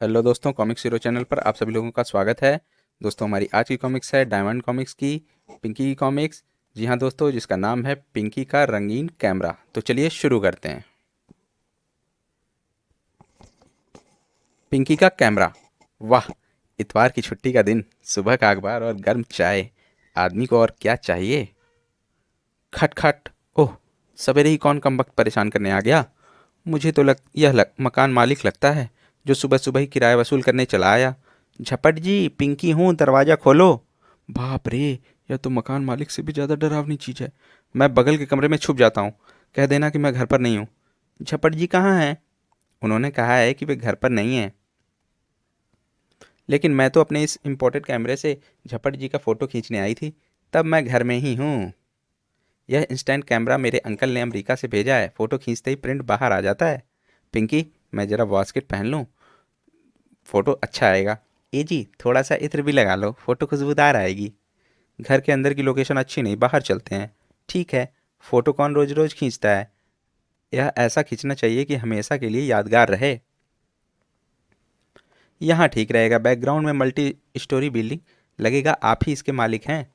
Hello दोस्तों, comics hero channel पर आप सभी लोगों का स्वागत है। दोस्तों, हमारी आज की कॉमिक्स है डायमंड कॉमिक्स की पिंकी की कॉमिक्स। जी हाँ दोस्तों, जिसका नाम है पिंकी का रंगीन कैमरा। तो चलिए शुरू करते हैं। पिंकी का कैमरा। वाह, इतवार की छुट्टी का दिन, सुबह का अखबार और गर्म चाय। आदमी को और क्या चाहिए। खट खट। ओह, सवेरे ही कौन कमबख्त परेशान करने आ गया। मुझे तो मकान मालिक लगता है, जो सुबह सुबह ही किराया वसूल करने चला आया। झपट जी, पिंकी हूँ, दरवाज़ा खोलो। बाप रे, यह तो मकान मालिक से भी ज़्यादा डरावनी चीज़ है। मैं बगल के कमरे में छुप जाता हूँ। कह देना कि मैं घर पर नहीं हूँ। झपट जी कहाँ हैं? उन्होंने कहा है कि वे घर पर नहीं हैं। लेकिन मैं तो अपने इस इम्पोर्टेड कैमरे से झपट जी का फ़ोटो खींचने आई थी। तब मैं घर में ही हूँ। यह इंस्टेंट कैमरा मेरे अंकल ने अमेरिका से भेजा है। फ़ोटो खींचते ही प्रिंट बाहर आ जाता है। पिंकी, मैं ज़रा वॉस्किट पहन लूँ, फ़ोटो अच्छा आएगा। ए जी, थोड़ा सा इत्र भी लगा लो, फ़ोटो खुशबूदार आएगी। घर के अंदर की लोकेशन अच्छी नहीं, बाहर चलते हैं। ठीक है। फ़ोटो कौन रोज़ रोज़ खींचता है। यह ऐसा खींचना चाहिए कि हमेशा के लिए यादगार रहे। यहाँ ठीक रहेगा। बैकग्राउंड में मल्टी स्टोरी बिल्डिंग लगेगा, आप ही इसके मालिक हैं।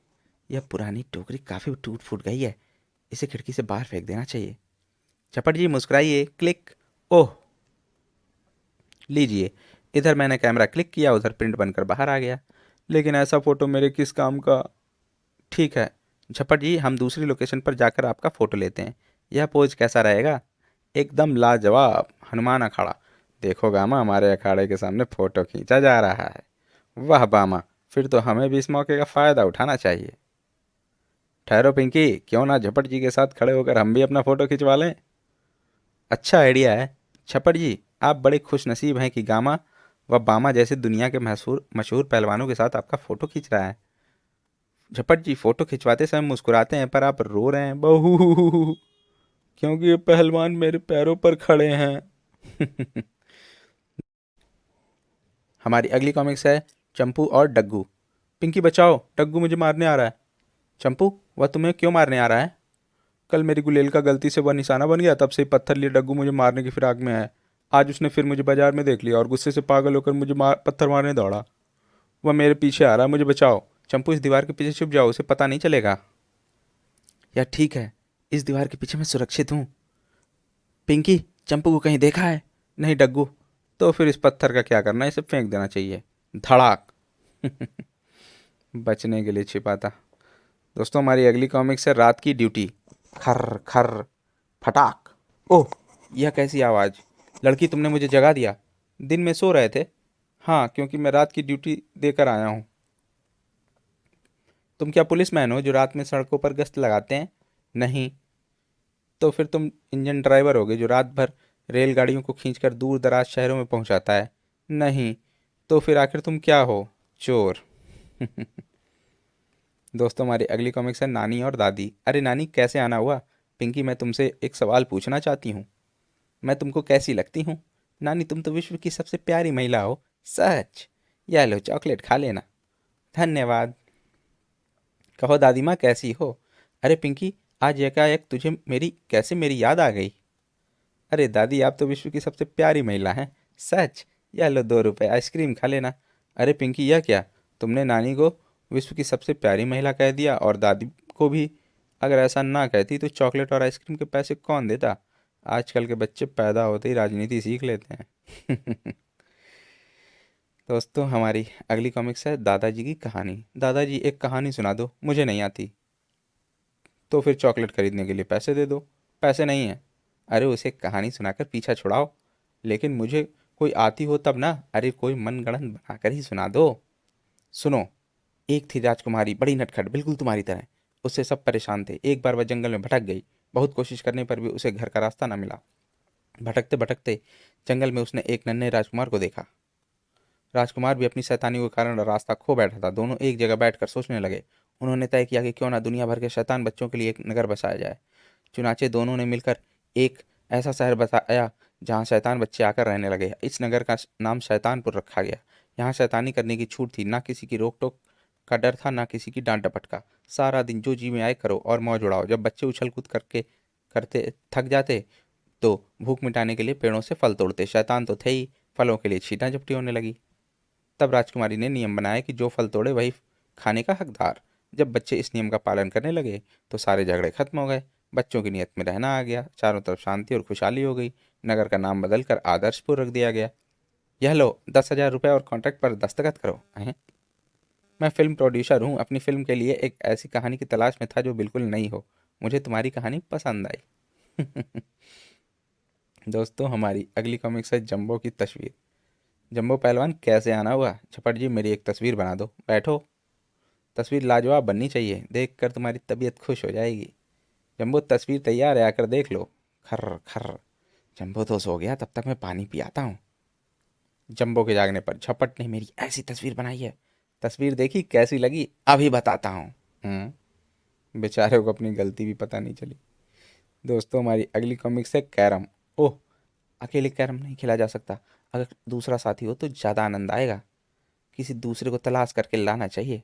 यह पुरानी टोकरी काफ़ी टूट फूट गई है, इसे खिड़की से बाहर फेंक देना चाहिए। झपट जी मुस्कुराइए। क्लिक। ओह, लीजिए। इधर मैंने कैमरा क्लिक किया, उधर प्रिंट बनकर बाहर आ गया। लेकिन ऐसा फ़ोटो मेरे किस काम का। ठीक है झपट जी, हम दूसरी लोकेशन पर जाकर आपका फ़ोटो लेते हैं। यह पोज कैसा रहेगा? एकदम लाजवाब, हनुमान अखाड़ा। देखो गामा, हमारे अखाड़े के सामने फ़ोटो खींचा जा रहा है। वाह बामा, फिर तो हमें भी इस मौके का फ़ायदा उठाना चाहिए। ठहरो पिंकी, क्यों ना झपट जी के साथ खड़े होकर हम भी अपना फ़ोटो खिंचवा लें। अच्छा आइडिया है। झपट जी, आप बड़े खुश नसीब हैं कि गामा व बामा जैसे दुनिया के मशहूर मशहूर पहलवानों के साथ आपका फ़ोटो खींच रहा है। झपट जी फोटो खिंचवाते समय मुस्कुराते हैं, पर आप रो रहे हैं बहू, क्योंकि ये पहलवान मेरे पैरों पर खड़े हैं। हमारी अगली कॉमिक्स है चंपू और डग्गू। पिंकी बचाओ, डग्गू मुझे मारने आ रहा है। चंपू, वह तुम्हें क्यों मारने आ रहा है? कल मेरी गुलेल का गलती से वह निशाना बन गया, तब से ही पत्थर लिए डग्गू मुझे मारने की फिराक में है। आज उसने फिर मुझे बाजार में देख लिया और गुस्से से पागल होकर पत्थर मारने दौड़ा। वह मेरे पीछे आ रहा है, मुझे बचाओ। चंपू, इस दीवार के पीछे छुप जाओ, उसे पता नहीं चलेगा। या ठीक है, इस दीवार के पीछे मैं सुरक्षित हूँ। पिंकी, चंपू को कहीं देखा है? नहीं डग्गू। तो फिर इस पत्थर का क्या करना है, इसे फेंक देना चाहिए। धड़ाक। बचने के लिए छिपा था। दोस्तों, हमारी अगली कॉमिक्स है रात की ड्यूटी। खर खर, फटाक। ओह, यह कैसी आवाज़। लड़की, तुमने मुझे जगा दिया। दिन में सो रहे थे। हाँ, क्योंकि मैं रात की ड्यूटी देकर आया हूँ। तुम क्या पुलिसमैन हो जो रात में सड़कों पर गश्त लगाते हैं? नहीं। तो फिर तुम इंजन ड्राइवर होगे जो रात भर रेलगाड़ियों को खींचकर दूर दराज शहरों में पहुंचाता है? नहीं। तो फिर आखिर तुम क्या हो? चोर। दोस्तों, हमारी अगली कॉमिक्स है नानी और दादी। अरे नानी, कैसे आना हुआ? पिंकी, मैं तुमसे एक सवाल पूछना चाहती हूँ। मैं तुमको कैसी लगती हूँ? नानी, तुम तो विश्व की सबसे प्यारी महिला हो। सच? यह लो, चॉकलेट खा लेना। धन्यवाद। कहो दादी माँ, कैसी हो? अरे पिंकी, आज एकाएक तुझे मेरी याद आ गई। अरे दादी, आप तो विश्व की सबसे प्यारी महिला हैं। सच? यह लो 2 रुपए, आइसक्रीम खा लेना। अरे पिंकी, यह क्या? तुमने नानी को विश्व की सबसे प्यारी महिला कह दिया और दादी को भी। अगर ऐसा ना कहती तो चॉकलेट और आइसक्रीम के पैसे कौन देता? आजकल के बच्चे पैदा होते ही राजनीति सीख लेते हैं। दोस्तों, हमारी अगली कॉमिक्स है दादाजी की कहानी। दादाजी, एक कहानी सुना दो, मुझे नहीं आती। तो फिर चॉकलेट खरीदने के लिए पैसे दे दो। पैसे नहीं है। अरे उसे कहानी सुनाकर पीछा छुड़ाओ। लेकिन मुझे कोई आती हो तब ना। अरे कोई मनगढ़ंत बनाकर ही सुना दो। सुनो। एक थी राजकुमारी, बड़ी नटखट, बिल्कुल तुम्हारी तरह। उससे सब परेशान थे। एक बार वह जंगल में भटक गई। बहुत कोशिश करने पर भी उसे घर का रास्ता न मिला। भटकते भटकते जंगल में उसने एक नन्हे राजकुमार को देखा। राजकुमार भी अपनी शैतानी के कारण रास्ता खो बैठा था। दोनों एक जगह बैठकर सोचने लगे। उन्होंने तय किया कि क्यों ना दुनिया भर के शैतान बच्चों के लिए एक नगर बसाया जाए। चुनाचे दोनों ने मिलकर एक ऐसा शहर बसाया जहाँ शैतान बच्चे आकर रहने लगे। इस नगर का नाम शैतानपुर रखा गया। यहाँ शैतानी करने की छूट थी, ना किसी की रोक टोक का डर था, ना किसी की डांट डपट का। सारा दिन जो जी में आए करो और मौज उड़ाओ। जब बच्चे उछल कूद करके करते थक जाते तो भूख मिटाने के लिए पेड़ों से फल तोड़ते। शैतान तो थे ही, फलों के लिए छींटा झपटी होने लगी। तब राजकुमारी ने नियम बनाया कि जो फल तोड़े वही खाने का हकदार। जब बच्चे इस नियम का पालन करने लगे तो सारे झगड़े खत्म हो गए। बच्चों की नीयत में रहना आ गया। चारों तरफ शांति और खुशहाली हो गई। नगर का नाम बदलकर आदर्शपुर रख दिया गया। यह लो 10,000 रुपये और कॉन्ट्रैक्ट पर दस्तखत करो। हैं? मैं फिल्म प्रोड्यूसर हूँ। अपनी फिल्म के लिए एक ऐसी कहानी की तलाश में था जो बिल्कुल नई हो। मुझे तुम्हारी कहानी पसंद आई। दोस्तों, हमारी अगली कॉमिक्स है जंबो की तस्वीर। जंबो पहलवान कैसे आना हुआ? झपट जी, मेरी एक तस्वीर बना दो। बैठो। तस्वीर लाजवाब बननी चाहिए, देख कर तुम्हारी तबीयत खुश हो जाएगी। जंबो, तस्वीर तैयार है, आकर देख लो। खर्र खर्र। जंबो तो सो गया, तब तक मैं पानी पी आता हूँ। जंबो के जागने पर झपट ने मेरी ऐसी तस्वीर बनाई है। तस्वीर देखी, कैसी लगी? अभी बताता हूँ। बेचारे को अपनी गलती भी पता नहीं चली। दोस्तों, हमारी अगली कॉमिक्स है कैरम। ओह, अकेले कैरम नहीं खेला जा सकता। अगर दूसरा साथी हो तो ज़्यादा आनंद आएगा। किसी दूसरे को तलाश करके लाना चाहिए।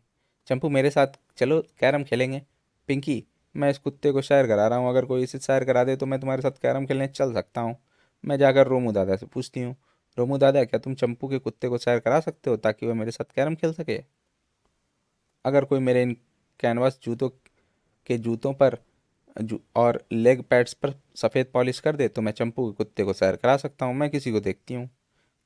चंपू, मेरे साथ चलो, कैरम खेलेंगे। पिंकी, मैं इस कुत्ते को सैर करा रहा हूँ, अगर कोई इसे सैर करा दे तो मैं तुम्हारे साथ कैरम खेलने चल सकता हूँ। मैं जाकर रोमू दादा से पूछती हूँ। रोमू दादा, क्या तुम चंपू के कुत्ते को सैर करा सकते हो ताकि वह मेरे साथ कैरम खेल सके? अगर कोई मेरे इन कैनवास जूतों पर और लेग पैड्स पर सफ़ेद पॉलिश कर दे तो मैं चंपू के कुत्ते को सैर करा सकता हूँ। मैं किसी को देखती हूँ।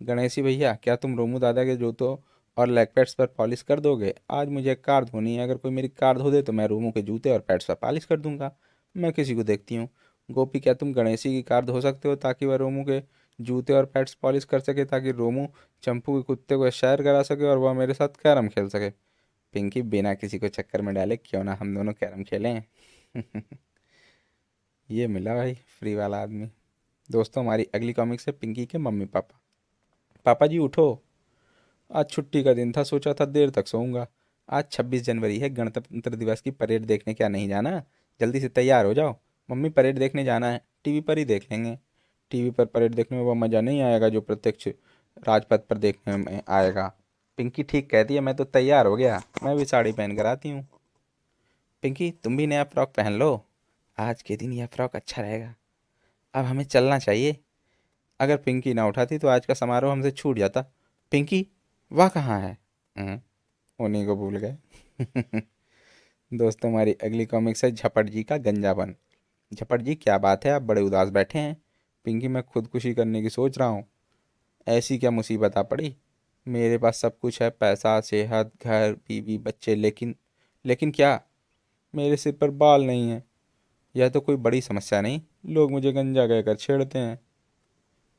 गणेशी भैया, क्या तुम रोमू दादा के जूतों और लेग पैड्स पर पॉलिश कर दोगे? आज मुझे कार धोनी है, अगर कोई मेरी कार धो दे तो मैं रोमू के जूते और पैड्स पर पॉलिश कर दूंगा। मैं किसी को देखती हूँ। गोपी, क्या तुम गणेशी की कार धो सकते हो ताकि वह रोमू के जूते और पैड्स पॉलिश कर सके, ताकि रोमू चंपू के कुत्ते को सैर करा सके और वह मेरे साथ कैरम खेल सके? पिंकी, बिना किसी को चक्कर में डाले क्यों ना हम दोनों कैरम खेलें। ये मिला भाई फ्री वाला आदमी। दोस्तों, हमारी अगली कॉमिक्स है पिंकी के मम्मी पापा। पापा जी उठो, आज छुट्टी का दिन था, सोचा था देर तक सोऊंगा। आज 26 जनवरी है, गणतंत्र दिवस की परेड देखने क्या नहीं जाना? जल्दी से तैयार हो जाओ। मम्मी, परेड देखने जाना है, टीवी पर ही देख लेंगे। टीवी पर परेड देखने में वो मज़ा नहीं आएगा जो प्रत्यक्ष राजपथ पर देखने में आएगा। पिंकी ठीक कहती है, मैं तो तैयार हो गया, मैं भी साड़ी पहन कर आती हूँ। पिंकी, तुम भी नया फ्रॉक पहन लो, आज के दिन यह फ्रॉक अच्छा रहेगा। अब हमें चलना चाहिए। अगर पिंकी ना उठाती तो आज का समारोह हमसे छूट जाता। पिंकी, वह कहाँ है? हम्म, उन्हीं को भूल गए। दोस्तों, हमारी अगली कॉमिक्स है झपट जी का गंजापन। झपट जी, क्या बात है, आप बड़े उदास बैठे हैं? पिंकी, मैं खुदकुशी करने की सोच रहा हूँ। ऐसी क्या मुसीबत आ पड़ी? मेरे पास सब कुछ है, पैसा, सेहत, घर, बीवी, बच्चे, लेकिन लेकिन क्या? मेरे सिर पर बाल नहीं है। यह तो कोई बड़ी समस्या नहीं, लोग मुझे गंजा कहकर छेड़ते हैं।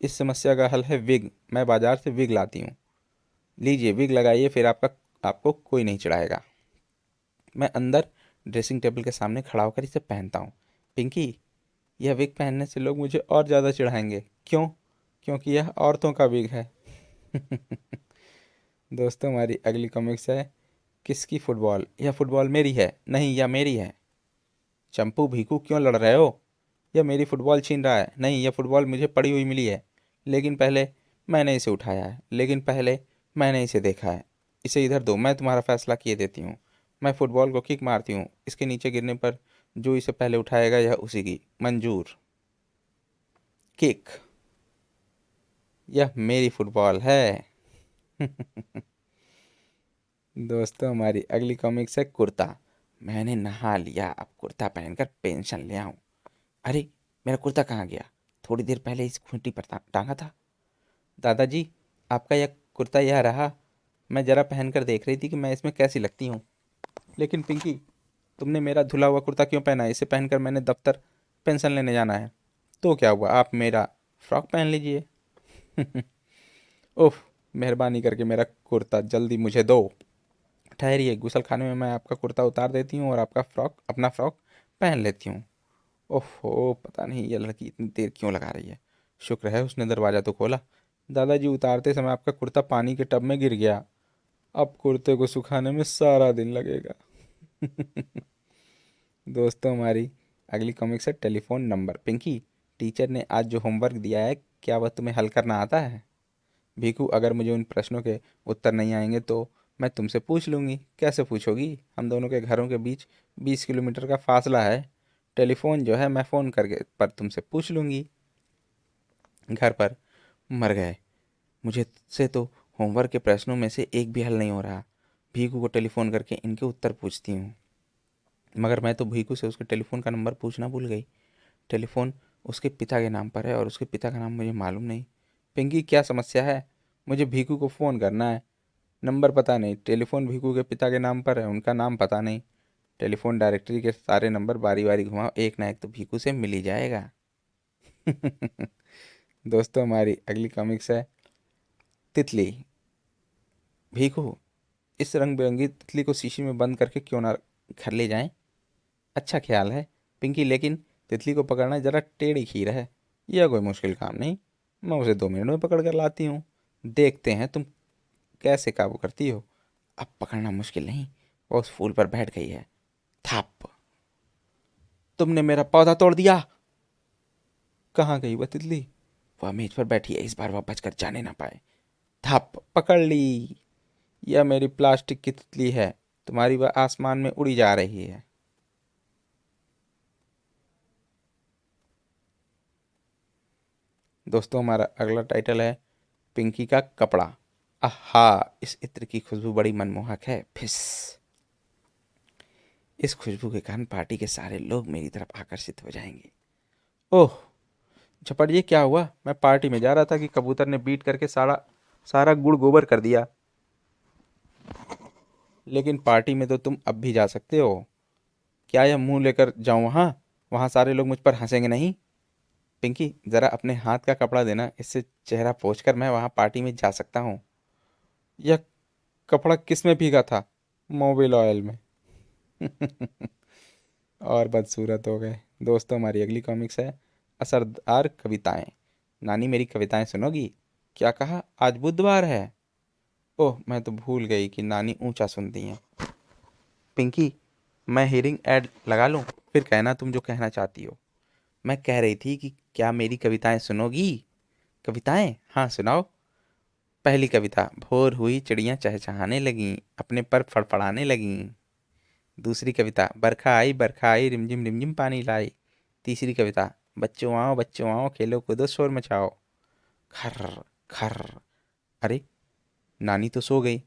इस समस्या का हल है विग। मैं बाजार से विग लाती हूँ। लीजिए, विग लगाइए, फिर आपको कोई नहीं चिढ़ाएगा। मैं अंदर ड्रेसिंग टेबल के सामने खड़ा होकर इसे पहनता हूँ। पिंकी, यह विग पहनने से लोग मुझे और ज़्यादा चिढ़ाएंगे। क्यों? क्योंकि यह औरतों का विग है। दोस्तों, हमारी अगली कॉमिक्स है किसकी फुटबॉल। यह फुटबॉल मेरी है। नहीं, यह मेरी है। चंपू, भीखू, क्यों लड़ रहे हो? यह मेरी फुटबॉल छीन रहा है। नहीं, यह फुटबॉल मुझे पड़ी हुई मिली है, लेकिन पहले मैंने इसे उठाया है, लेकिन पहले मैंने इसे देखा है। इसे इधर दो, मैं तुम्हारा फैसला किए देती हूँ। मैं फुटबॉल को किक मारती हूँ, इसके नीचे गिरने पर जो इसे पहले उठाएगा यह उसी की मंजूर। किक। यह मेरी फुटबॉल है। दोस्तों, हमारी अगली कॉमिक्स है कुर्ता। मैंने नहा लिया, अब कुर्ता पहनकर पेंशन ले आऊं। अरे, मेरा कुर्ता कहाँ गया? थोड़ी देर पहले इस खूंटी पर टांगा था। दादाजी, आपका यह कुर्ता यह रहा। मैं जरा पहन कर देख रही थी कि मैं इसमें कैसी लगती हूँ। लेकिन पिंकी, तुमने मेरा धुला हुआ कुर्ता क्यों पहना है? इसे पहनकर मैंने दफ्तर पेंशन लेने जाना है। तो क्या हुआ, आप मेरा फ्रॉक पहन लीजिए। ओह, मेहरबानी करके मेरा कुर्ता जल्दी मुझे दो। ठहरिए, गुसल खाने में मैं आपका कुर्ता उतार देती हूँ और आपका फ्रॉक, अपना फ्रॉक पहन लेती हूँ। ओहो, पता नहीं ये लड़की इतनी देर क्यों लगा रही है। शुक्र है उसने दरवाज़ा तो खोला। दादाजी, उतारते समय आपका कुर्ता पानी के टब में गिर गया। अब कुर्ते को सुखाने में सारा दिन लगेगा। दोस्तों, हमारी अगली कॉमिक्स है टेलीफोन नंबर। पिंकी, टीचर ने आज जो होमवर्क दिया है क्या वह तुम्हें हल करना आता है? भीखू, अगर मुझे उन प्रश्नों के उत्तर नहीं आएंगे तो मैं तुमसे पूछ लूँगी। कैसे पूछोगी? हम दोनों के घरों के बीच 20 किलोमीटर का फासला है। टेलीफोन जो है मैं फ़ोन करके पर तुमसे पूछ लूँगी। घर पर मर गए। मुझे से तो होमवर्क के प्रश्नों में से एक भी हल नहीं हो रहा। भीखू को टेलीफोन करके इनके उत्तर पूछती हूँ। मगर मैं तो भीखू से उसके टेलीफोन का नंबर पूछना भूल गई। टेलीफोन उसके पिता के नाम पर है और उसके पिता का नाम मुझे मालूम नहीं। पिंकी, क्या समस्या है? मुझे भीखू को फ़ोन करना है। नंबर पता नहीं, टेलीफोन भीखू के पिता के नाम पर है, उनका नाम पता नहीं। टेलीफोन डायरेक्टरी के सारे नंबर बारी बारी घुमाओ, एक ना एक तो भीखू से मिल ही जाएगा। दोस्तों, हमारी अगली कॉमिक्स है तितली। भीखू, इस रंग बिरंगी तितली को शीशी में बंद करके क्यों ना घर ले जाएं? अच्छा ख्याल है पिंकी, लेकिन तितली को पकड़ना जरा टेढ़ी खीर है। यह कोई मुश्किल काम नहीं, मैं उसे 2 मिनट में पकड़ कर लाती हूँ। देखते हैं तुम कैसे काबू करती हो। अब पकड़ना मुश्किल नहीं, वो उस फूल पर बैठ गई है। थप! तुमने मेरा पौधा तोड़ दिया। कहाँ गई वह तितली? वह मेज पर बैठी है, इस बार वह बचकर जाने ना पाए। थप! पकड़ ली। यह मेरी प्लास्टिक की तितली है, तुम्हारी वह आसमान में उड़ी जा रही है। दोस्तों, हमारा अगला टाइटल है पिंकी का कपड़ा। आहा, इस इत्र की खुशबू बड़ी मनमोहक है। फिस! इस खुशबू के कारण पार्टी के सारे लोग मेरी तरफ आकर्षित हो जाएंगे। ओह झपट, ये क्या हुआ? मैं पार्टी में जा रहा था कि कबूतर ने बीट करके सारा सारा गुड़ गोबर कर दिया। लेकिन पार्टी में तो तुम अब भी जा सकते हो। क्या यह मुंह लेकर जाऊं वहां? वहां सारे लोग मुझ पर हंसेंगे नहीं? पिंकी, जरा अपने हाथ का कपड़ा देना, इससे चेहरा पोंछ कर मैं वहां पार्टी में जा सकता हूँ। यह कपड़ा किस में भीगा था? मोबिल ऑयल में। और बदसूरत हो गए। दोस्तों, हमारी अगली कॉमिक्स है असरदार कविताएं। नानी, मेरी कविताएं सुनोगी? क्या कहा? आज बुधवार है? ओह, मैं तो भूल गई कि नानी ऊंचा सुनती हैं। पिंकी, मैं हियरिंग ऐड लगा लूं? फिर कहना तुम जो कहना चाहती हो। मैं कह रही थी कि क्या मेरी कविताएं सुनोगी? कविताएं? हाँ, सुनाओ। पहली कविता। भोर हुई चिड़ियां चहचहाने लगीं, अपने पर फड़फड़ाने लगीं। दूसरी कविता। बरखा आई रिमझिम रिमझिम पानी लाई। तीसरी कविता। बच्चों आओ खेलो कूदो शोर मचाओ। खर्र खर्र। अरे, नानी तो सो गई।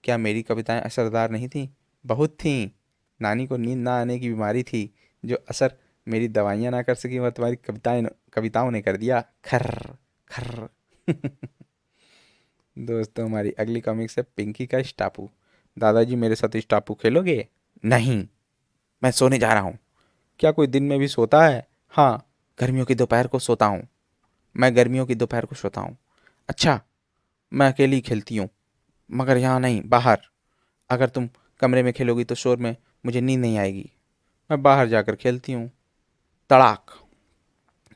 क्या मेरी कविताएं असरदार नहीं थीं? बहुत थीं। नानी को नींद ना आने की बीमारी थी। जो असर मेरी दवाइयाँ ना कर सकी, वह तुम्हारी कविताओं ने कर दिया। खर्र खर्र। दोस्तों, हमारी अगली कॉमिक्स है पिंकी का स्टापू। दादाजी, मेरे साथ स्टापू खेलोगे? नहीं, मैं सोने जा रहा हूँ। क्या कोई दिन में भी सोता है? हाँ, गर्मियों की दोपहर को सोता हूँ। मैं गर्मियों की दोपहर को सोता हूँ। अच्छा, मैं अकेली खेलती हूँ, मगर यहाँ नहीं, बाहर। अगर तुम कमरे में खेलोगी तो शोर में मुझे नींद नहीं आएगी। मैं बाहर जाकर खेलती हूँ। तड़ाक!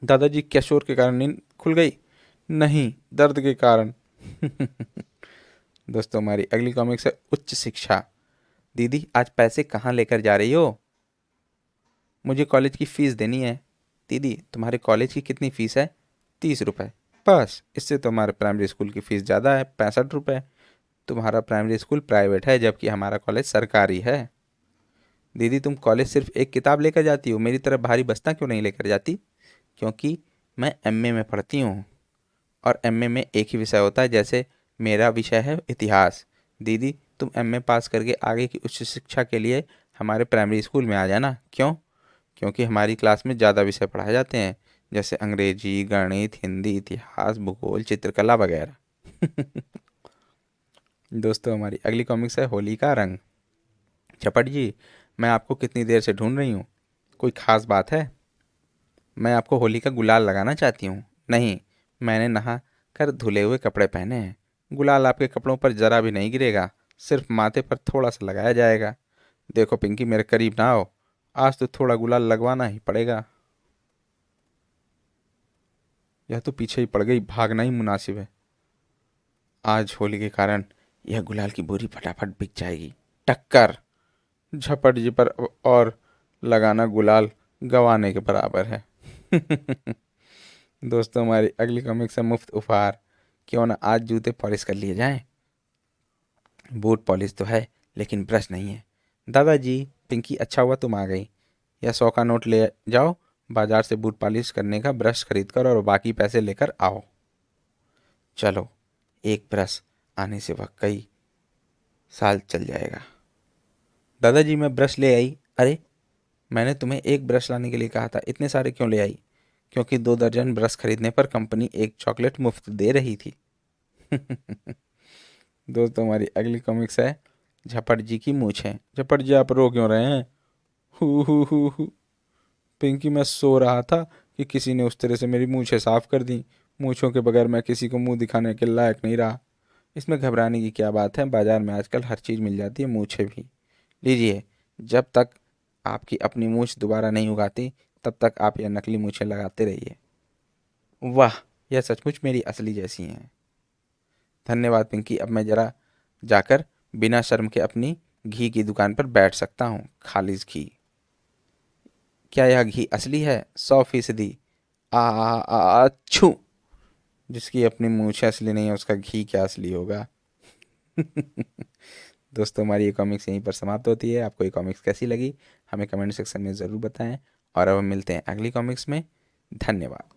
दादाजी, क्या शोर के कारण नींद खुल गई? नहीं, दर्द के कारण। दोस्तों, हमारी अगली कॉमिक्स है उच्च शिक्षा। दीदी, आज पैसे कहाँ लेकर जा रही हो? मुझे कॉलेज की फ़ीस देनी है। दीदी, तुम्हारे कॉलेज की कितनी फ़ीस है? 30 रुपये। बस, इससे तो हमारे प्राइमरी स्कूल की फ़ीस ज़्यादा है, 65 रुपये। तुम्हारा प्राइमरी स्कूल प्राइवेट है, जबकि हमारा कॉलेज सरकारी है। दीदी, तुम कॉलेज सिर्फ एक किताब लेकर जाती हो, मेरी तरह भारी बस्ता क्यों नहीं लेकर जाती? क्योंकि मैं एमए में पढ़ती हूँ, और एमए में एक ही विषय होता है, जैसे मेरा विषय है इतिहास। दीदी, तुम एमए पास करके आगे की उच्च शिक्षा के लिए हमारे प्राइमरी स्कूल में आ जाना। क्यों? क्योंकि हमारी क्लास में ज़्यादा विषय पढ़ाए जाते हैं, जैसे अंग्रेजी, गणित, हिंदी, इतिहास, भूगोल, चित्रकला वगैरह। दोस्तों, हमारी अगली कॉमिक्स है होली का रंग। चपट जी, मैं आपको कितनी देर से ढूंढ रही हूँ। कोई ख़ास बात है? मैं आपको होली का गुलाल लगाना चाहती हूँ। नहीं, मैंने नहा कर धुले हुए कपड़े पहने हैं। गुलाल आपके कपड़ों पर ज़रा भी नहीं गिरेगा, सिर्फ माथे पर थोड़ा सा लगाया जाएगा। देखो पिंकी, मेरे करीब ना आओ, आज तो थोड़ा गुलाल लगवाना ही पड़ेगा। यह तो पीछे ही पड़ गई, भागना ही मुनासिब है। आज होली के कारण यह गुलाल की बोरी फटाफट बिक जाएगी। टक्कर! झपट जी पर और लगाना गुलाल गंवाने के बराबर है। दोस्तों, हमारी अगली कॉमिक्स है मुफ्त उपहार। क्यों ना आज जूते पॉलिश कर लिए जाएं? बूट पॉलिश तो है, लेकिन ब्रश नहीं है। दादाजी, पिंकी, अच्छा हुआ तुम आ गई। यह 100 का नोट ले जाओ, बाजार से बूट पॉलिश करने का ब्रश खरीद कर और बाकी पैसे लेकर आओ। चलो, एक ब्रश आने से वह कई साल चल जाएगा। दादाजी मैं ब्रश ले आई। अरे, मैंने तुम्हें एक ब्रश लाने के लिए कहा था, इतने सारे क्यों ले आई? क्योंकि 2 दर्जन ब्रश खरीदने पर कंपनी एक चॉकलेट मुफ्त दे रही थी। दोस्तों, हमारी अगली कॉमिक्स है झपट जी की मूछें। झपट जी आप रो क्यों रहे हैं? हु। पिंकी मैं सो रहा था कि किसी ने उस तरह से मेरी मूछें साफ कर दी। मूछों के बगैर मैं किसी को मुंह दिखाने के लायक नहीं रहा। इसमें घबराने की क्या बात है, बाजार में आजकल हर चीज़ मिल जाती है, मूछें भी। लीजिए, जब तक आपकी अपनी मूछ दोबारा नहीं उगाती तब तक आप यह नकली मूछें लगाते रहिए। वाह, यह सचमुच मेरी असली जैसी हैं। धन्यवाद पिंकी, अब मैं जरा जाकर बिना शर्म के अपनी घी की दुकान पर बैठ सकता हूँ। खालिज घी। क्या यह घी असली है? 100%। छू। जिसकी अपनी मूछें असली नहीं है उसका घी क्या असली होगा? दोस्तों, हमारी ये कॉमिक्स यहीं पर समाप्त होती है। आपको ये कॉमिक्स कैसी लगी हमें कमेंट सेक्शन में ज़रूर बताएं। और अब हम मिलते हैं अगली कॉमिक्स में। धन्यवाद।